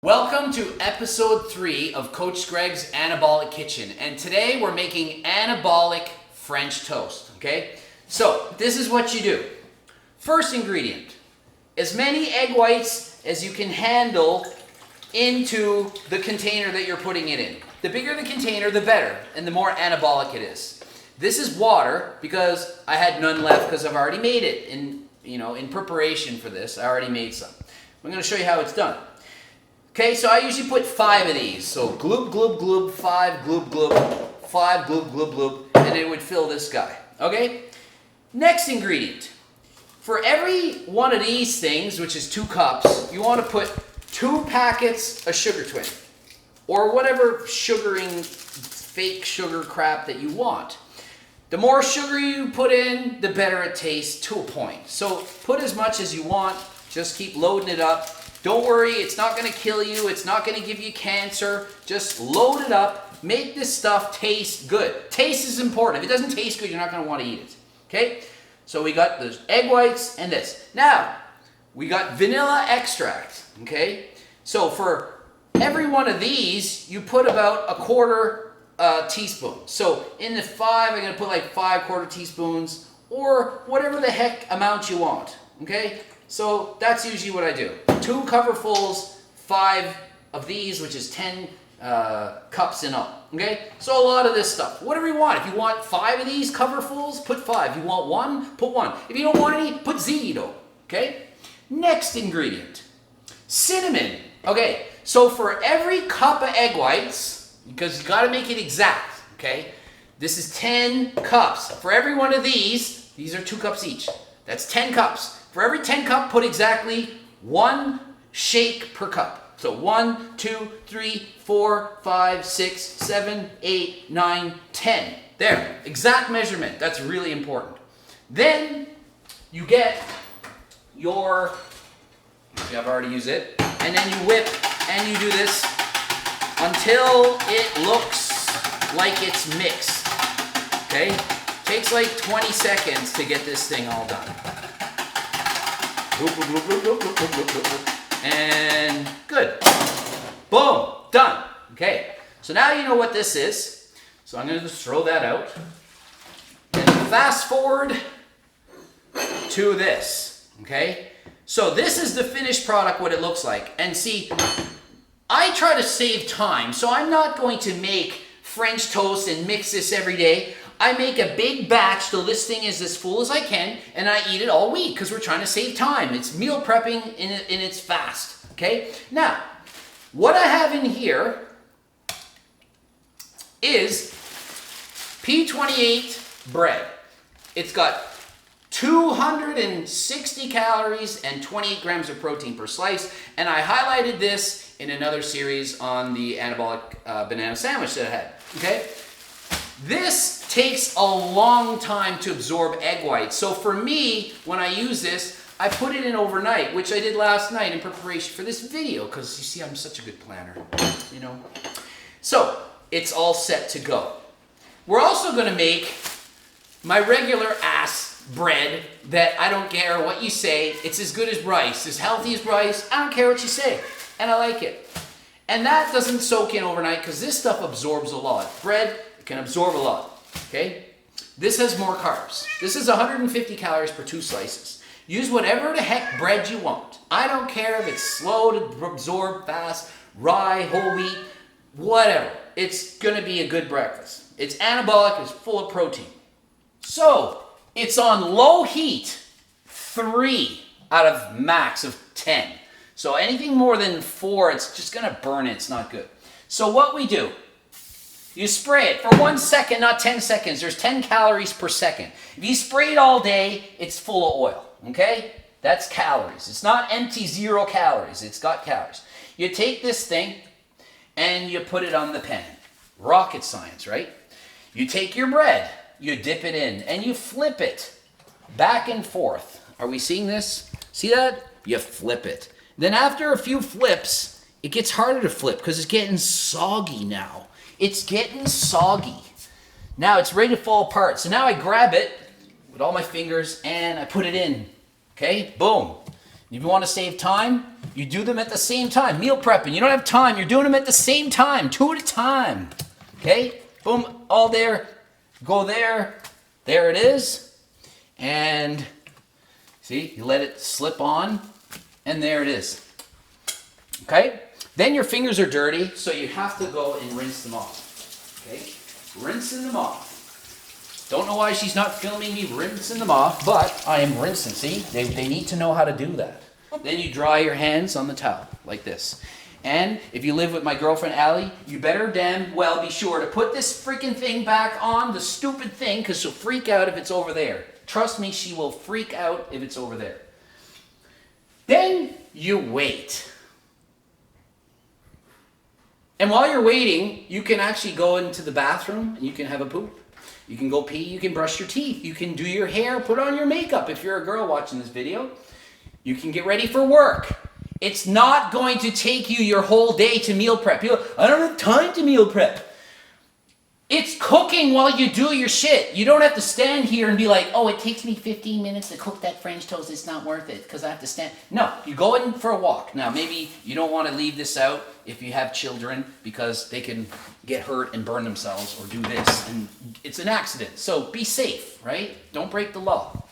Welcome to episode 3 of Coach Greg's Anabolic Kitchen, and today we're making anabolic French toast, okay? So, this is what you do. First ingredient, as many egg whites as you can handle into the container that you're putting it in. The bigger the container, the better, and the more anabolic it is. This is water because I had none left because I've already made it in preparation for this. I already made some. I'm going to show you how it's done. Okay, so I usually put 5 of these. So gloob, gloob, gloob, 5, gloob, gloob, 5, gloob, gloob, gloob, and it would fill this guy. Okay? Next ingredient. For every one of these things, which is 2 cups, you want to put 2 packets of sugar twin. Or whatever sugaring, fake sugar crap that you want. The more sugar you put in, the better it tastes to a point. So put as much as you want. Just keep loading it up. Don't worry, it's not going to kill you. It's not going to give you cancer. Just load it up. Make this stuff taste good. Taste is important. If it doesn't taste good, you're not going to want to eat it. Okay? So we got those egg whites and this. Now, we got vanilla extract. Okay? So for every one of these, you put about 1/4 teaspoon. So in the 5, I'm going to put like 5/4 teaspoons or whatever the heck amount you want. Okay? So that's usually what I do. 2 coverfuls, 5 of these, which is 10 cups in all. Okay? So a lot of this stuff. Whatever you want. If you want 5 of these coverfuls, put 5. If you want 1, put 1. If you don't want any, put 0. Okay? Next ingredient. Cinnamon. Okay, so for every cup of egg whites, because you got to make it exact, okay? This is 10 cups. For every one of these are 2 cups each. That's 10 cups. For every 10 cup, put exactly 1 shake per cup. So 1, 2, 3, 4, 5, 6, 7, 8, 9, 10. There, exact measurement. That's really important. Then you get your, I've already used it, and then you whip and you do this until it looks like it's mixed. Okay? Takes like 20 seconds to get this thing all done. And good. Boom. Done. Okay. So now you know what this is. So I'm going to just throw that out. And fast forward to this. Okay. So this is the finished product, what it looks like. And see, I try to save time. So I'm not going to make French toast and mix this every day. I make a big batch so this thing is as full as I can, and I eat it all week because we're trying to save time. It's meal prepping and it's fast. Okay? Now, what I have in here is P28 bread. It's got 260 calories and 28 grams of protein per slice, and I highlighted this in another series on the anabolic banana sandwich that I had. Okay? This takes a long time to absorb egg whites. So for me, when I use this, I put it in overnight, which I did last night in preparation for this video, because you see I'm such a good planner, you know. So it's all set to go. We're also going to make my regular ass bread that I don't care what you say. It's as good as rice, as healthy as rice. I don't care what you say, and I like it. And that doesn't soak in overnight because this stuff absorbs a lot. Bread can absorb a lot, okay? This has more carbs. This is 150 calories per 2 slices. Use whatever the heck bread you want. I don't care if it's slow to absorb, fast, rye, whole wheat, whatever. It's gonna be a good breakfast. It's anabolic, it's full of protein. So, it's on low heat, 3 out of max of 10. So anything more than 4, it's just gonna burn it, it's not good. So what we do, you spray it for 1 second, not 10 seconds. There's 10 calories per second. If you spray it all day, it's full of oil, okay? That's calories. It's not empty 0 calories. It's got calories. You take this thing and you put it on the pan. Rocket science, right? You take your bread, you dip it in, and you flip it back and forth. Are we seeing this? See that? You flip it. Then after a few flips, it gets harder to flip because it's getting soggy now. It's getting soggy. Now it's ready to fall apart. So now I grab it with all my fingers and I put it in. Okay, boom. If you want to save time, You do them at the same time. Meal prepping. You don't have time. You're doing them at the same time. 2 at a time. Okay? Boom. All there. Go there. There it is. And see, you let it slip on. And there it is. Okay? Then your fingers are dirty, so you have to go and rinse them off. Okay? Rinsing them off. Don't know why she's not filming me rinsing them off, but I am rinsing. See? They need to know how to do that. Then you dry your hands on the towel, like this. And if you live with my girlfriend, Allie, you better damn well be sure to put this freaking thing back on, the stupid thing, because she'll freak out if it's over there. Trust me, she will freak out if it's over there. Then you wait. And while you're waiting, you can actually go into the bathroom and you can have a poop. You can go pee, you can brush your teeth, you can do your hair, put on your makeup if you're a girl watching this video. You can get ready for work. It's not going to take you your whole day to meal prep. People, I don't have time to meal prep. It's cooking while you do your shit. You don't have to stand here and be like, oh, it takes me 15 minutes to cook that French toast. It's not worth it because I have to stand. No, you go in for a walk. Now, maybe you don't want to leave this out if you have children because they can get hurt and burn themselves or do this. And it's an accident. So be safe, right? Don't break the law.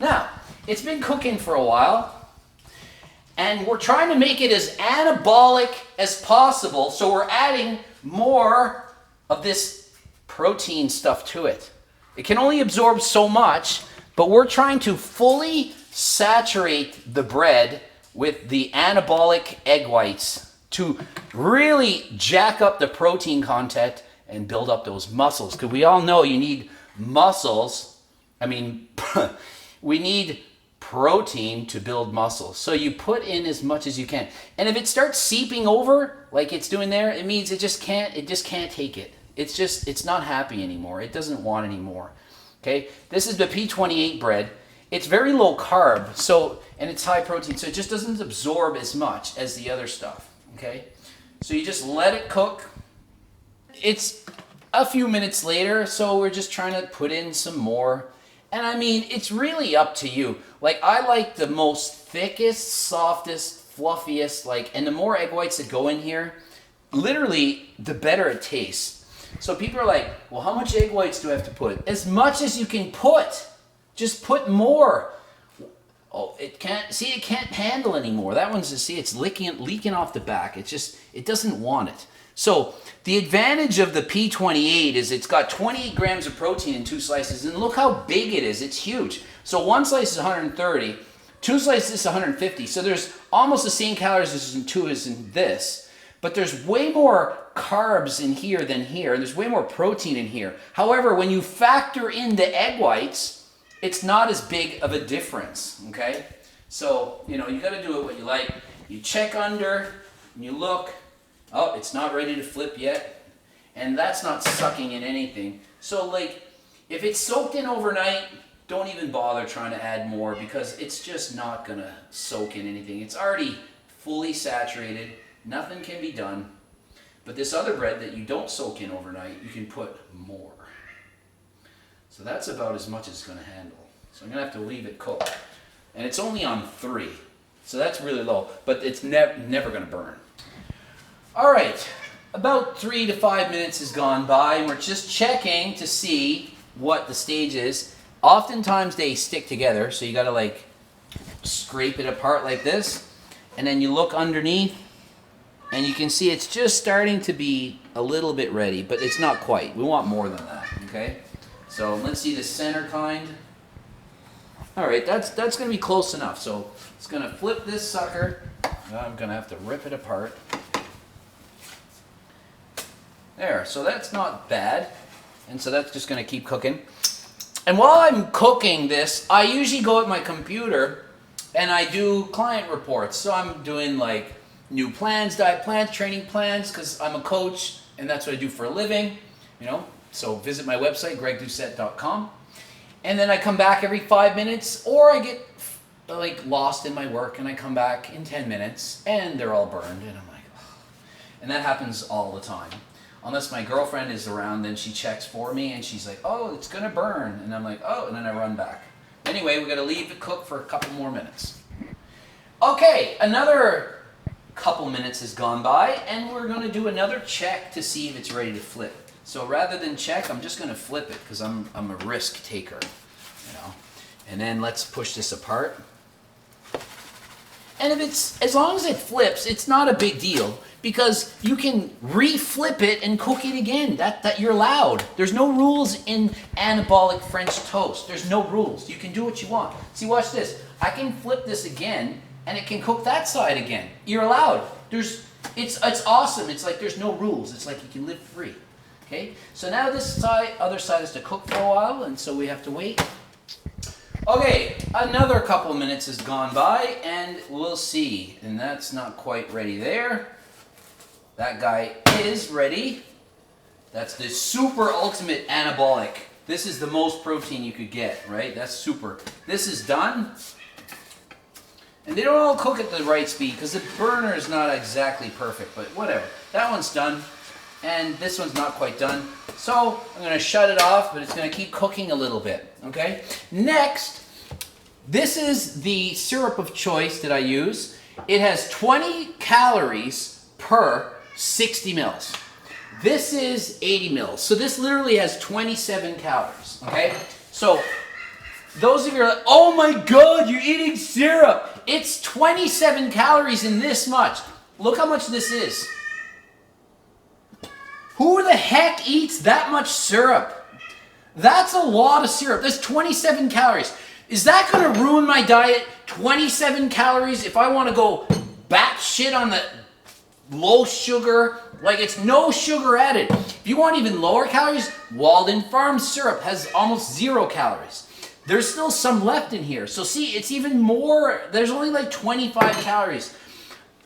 Now, it's been cooking for a while. And we're trying to make it as anabolic as possible. So we're adding more of this protein stuff to it. It can only absorb so much, but we're trying to fully saturate the bread with the anabolic egg whites to really jack up the protein content and build up those muscles. Because we all know you need muscles. I mean, we need protein to build muscles. So you put in as much as you can. And if it starts seeping over like it's doing there, it means it just can't take it. It's not happy anymore. It doesn't want anymore. Okay? This is the P28 bread. It's very low carb, and it's high protein, so it just doesn't absorb as much as the other stuff. Okay? So you just let it cook. It's a few minutes later, so we're just trying to put in some more. And I mean, it's really up to you. Like, I like the most thickest, softest, fluffiest, and the more egg whites that go in here, literally, the better it tastes. So people are like, well, how much egg whites do I have to put? As much as you can put. Just put more. Oh, it can't handle anymore. That one's, it's leaking off the back. It doesn't want it. So the advantage of the P28 is it's got 28 grams of protein in 2 slices, and look how big it is. It's huge. So 1 slice is 130, 2 slices is 150. So there's almost the same calories as in 2 as in this. But there's way more carbs in here than here, and there's way more protein in here. However, when you factor in the egg whites, it's not as big of a difference, okay? So, you got to do it what you like. You check under, and you look. Oh, it's not ready to flip yet. And that's not sucking in anything. So, if it's soaked in overnight, don't even bother trying to add more because it's just not going to soak in anything. It's already fully saturated. Nothing can be done. But this other bread that you don't soak in overnight, you can put more. So that's about as much as it's going to handle. So I'm going to have to leave it cook. And it's only on 3. So that's really low. But it's never going to burn. All right. About 3 to 5 minutes has gone by. And we're just checking to see what the stage is. Oftentimes they stick together. So you got to scrape it apart like this. And then you look underneath. And you can see it's just starting to be a little bit ready, but it's not quite. We want more than that, okay? So let's see the center kind. All right, that's going to be close enough. So it's going to flip this sucker. I'm going to have to rip it apart. There, so that's not bad. And so that's just going to keep cooking. And while I'm cooking this, I usually go at my computer and I do client reports. So I'm doing new plans, diet plans, training plans, because I'm a coach and that's what I do for a living, So visit my website, gregdoucette.com. And then I come back every 5 minutes, or I get lost in my work and I come back in 10 minutes and they're all burned and I'm like, oh. And that happens all the time. Unless my girlfriend is around, then she checks for me and she's like, oh, it's gonna burn. And I'm like, oh, and then I run back. Anyway, we gotta leave it cook for a couple more minutes. Okay, another couple minutes has gone by, and we're going to do another check to see if it's ready to flip. So rather than check, I'm just going to flip it because I'm a risk taker, you know. And then let's push this apart. And if it's, as long as it flips, it's not a big deal because you can re-flip it and cook it again. That you're allowed. There's no rules in anabolic French toast. There's no rules. You can do what you want. See, watch this. I can flip this again and it can cook that side again. You're allowed. It's awesome. It's like there's no rules. It's like you can live free. Okay? So now this other side has to cook for a while, and so we have to wait. Okay, another couple minutes has gone by, and we'll see. And that's not quite ready there. That guy is ready. That's the super ultimate anabolic. This is the most protein you could get, right? That's super. This is done. And they don't all cook at the right speed because the burner is not exactly perfect, but whatever. That one's done, and this one's not quite done. So I'm going to shut it off, but it's going to keep cooking a little bit, okay? Next, this is the syrup of choice that I use. It has 20 calories per 60 mils. This is 80 mils. So this literally has 27 calories, okay? So those of you are like, oh my God, you're eating syrup. It's 27 calories in this much. Look how much this is. Who the heck eats that much syrup? That's a lot of syrup. That's 27 calories. Is that going to ruin my diet? 27 calories if I want to go batshit on the low sugar? Like, it's no sugar added. If you want even lower calories, Walden Farms syrup has almost 0 calories. There's still some left in here. So see, it's even more. There's only like 25 calories.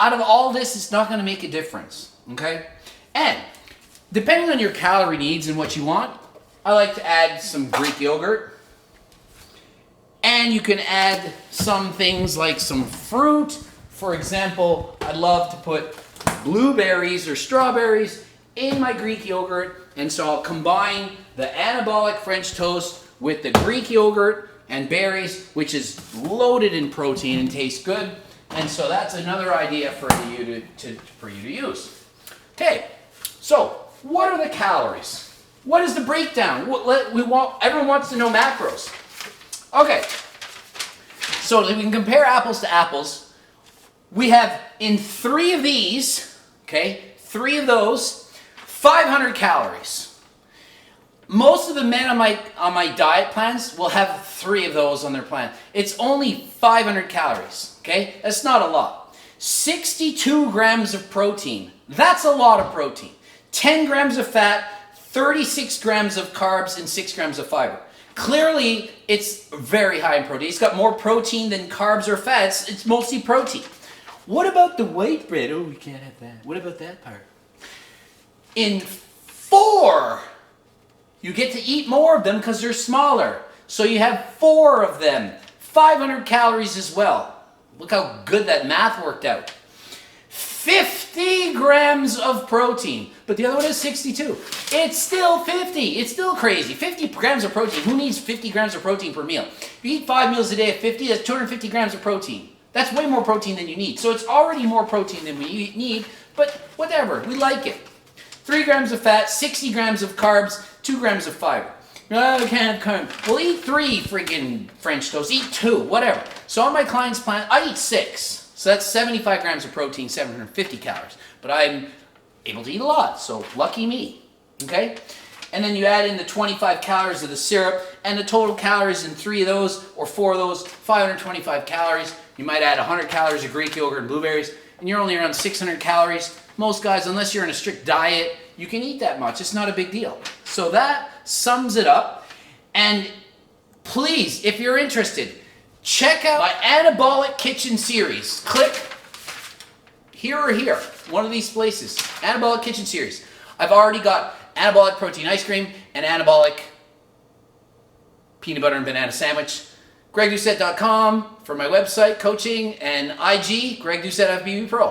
Out of all this, it's not going to make a difference. Okay? And depending on your calorie needs and what you want, I like to add some Greek yogurt. And you can add some things like some fruit. For example, I love to put blueberries or strawberries in my Greek yogurt. And so I'll combine the anabolic French toast with the Greek yogurt and berries, which is loaded in protein and tastes good. And so that's another idea for you to use. Okay, so what are the calories? What is the breakdown? Everyone wants to know macros. Okay, so we can compare apples to apples. We have in 3 of these, okay, 3 of those, 500 calories. Most of the men on my diet plans will have 3 of those on their plan. It's only 500 calories, okay? That's not a lot. 62 grams of protein. That's a lot of protein. 10 grams of fat, 36 grams of carbs, and 6 grams of fiber. Clearly, it's very high in protein. It's got more protein than carbs or fats. It's mostly protein. What about the white bread? Oh, we can't have that. What about that part? In 4, you get to eat more of them because they're smaller. So you have 4 of them. 500 calories as well. Look how good that math worked out. 50 grams of protein. But the other one is 62. It's still 50. It's still crazy. 50 grams of protein. Who needs 50 grams of protein per meal? If you eat 5 meals a day at 50, that's 250 grams of protein. That's way more protein than you need. So it's already more protein than we need, but whatever. We like it. 3 grams of fat, 60 grams of carbs, 2 grams of fiber. No, I can't have carbs. Well, eat 3 freaking French toast. Eat 2, whatever. So on my client's plan, I eat 6. So that's 75 grams of protein, 750 calories. But I'm able to eat a lot, so lucky me. Okay? And then you add in the 25 calories of the syrup, and the total calories in 3 of those, or 4 of those, 525 calories. You might add 100 calories of Greek yogurt and blueberries, and you're only around 600 calories. Most guys, unless you're in a strict diet, you can eat that much. It's not a big deal. So that sums it up. And please, if you're interested, check out my Anabolic Kitchen series. Click here or here, one of these places. Anabolic Kitchen series. I've already got anabolic protein ice cream and anabolic peanut butter and banana sandwich. GregDoucette.com for my website, coaching, and IG, Greg Doucette FBB Pro.